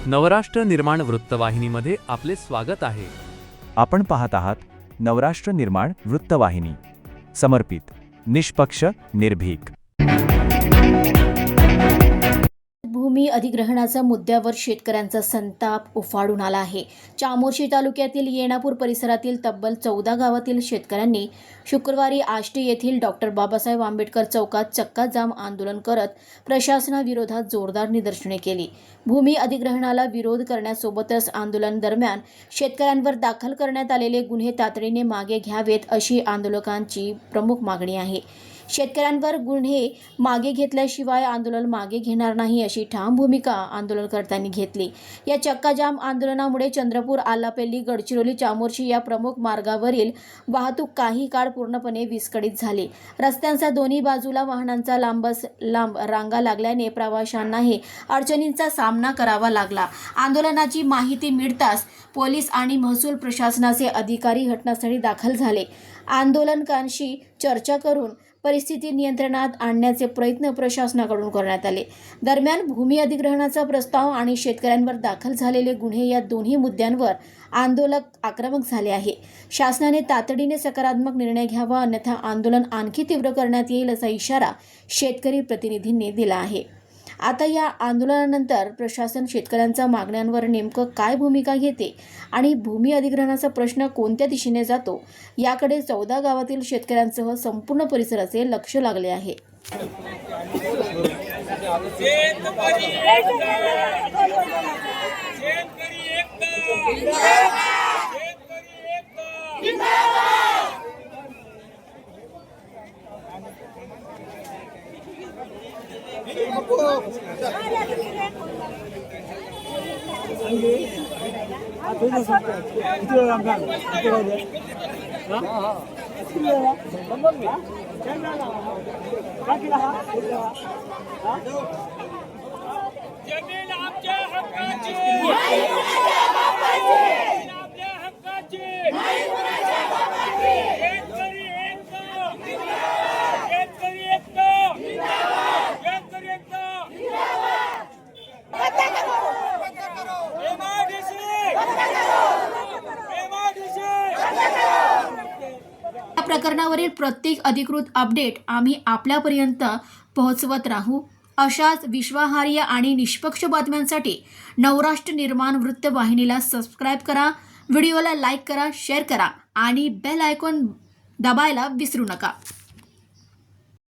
नवराष्ट्र निर्माण वृत्तवाहिनीमध्ये आपले स्वागत आहे। आपण पाहत आहात नवराष्ट्र निर्माण वृत्तवाहिनी, समर्पित, निष्पक्ष, निर्भीक। भूमी अधिग्रहणाच्या मुद्द्यावर शेतकऱ्यांचा संताप उफाळून आला आहे। चामोर्शी तालुक्यातील येणापूर परिसरातील तब्बल 14 गावातील शेतकऱ्यांनी शुक्रवारी आष्टी येथील डॉक्टर बाबासाहेब आंबेडकर चौकात चक्का जाम आंदोलन करत प्रशासनाविरोधात जोरदार निदर्शने केली। भूमी अधिग्रहणाला विरोध करण्यासोबतच आंदोलन दरम्यान शेतकऱ्यांवर दाखल करण्यात आलेले गुन्हे तातडीने मागे घ्यावेत अशी आंदोलकांची प्रमुख मागणी आहे। शेतकऱ्यांवर गुन्हे मागे घेतल्याशिवाय आंदोलन मागे घेणार नाही अशी ठाम भूमिका आंदोलनकर्त्यांनी घेतली। या चक्का जाम आंदोलनामुळे चंद्रपूर, आलापल्ली, गडचिरोली, चामोर्शी या प्रमुख मार्गावरील वाहतूक काही काळ पूर्णपणे विस्कळीत झाली। रस्त्यांच्या दोन्ही बाजूला वाहनांचा लांब रांगा लागल्याने प्रवाशांनाही अडचणींचा सामना करावा लागला। आंदोलनाची माहिती मिळताच पोलीस आणि महसूल प्रशासनाचे अधिकारी घटनास्थळी दाखल झाले। आंदोलकांशी चर्चा करून परिस्थिती नियंत्रणात आणण्याचे प्रयत्न प्रशासनाकडून करण्यात आले। दरम्यान भूमी अधिग्रहणाचा प्रस्ताव आणि शेतकऱ्यांवर दाखल झालेले गुन्हे या दोन्ही मुद्द्यांवर आंदोलक आक्रमक झाले आहे। शासनाने तातडीने सकारात्मक निर्णय घ्यावा, अन्यथा आंदोलन आणखी तीव्र करण्यात येईल असा इशारा शेतकरी प्रतिनिधींनी दिला आहे। आता या आंदोलनानंतर प्रशासन शेतकऱ्यांच्या मागण्यांवर नेमकं काय भूमिका घेते आणि भूमी अधिग्रहणाचा प्रश्न कोणत्या दिशेने जातो याकडे 14 गावातील शेतकऱ्यांसह संपूर्ण परिसराचे लक्ष लागले आहे। जमीन आमच्या हक्काची, आपल्या हक्काची, शेतकरी एकता, शेतकरी एकता, शेतकरी एकता, या प्रकरणावरील प्रत्येक अधिकृत अपडेट आम्ही आपल्यापर्यंत पोहोचवत राहू। अशाच विश्वासार्ह आणि निष्पक्ष बातम्यांसाठी नवराष्ट्र निर्माण वृत्तवाहिनीला सबस्क्राईब करा, व्हिडिओला लाईक करा, शेअर करा आणि बेल आयकॉन दाबायला विसरू नका।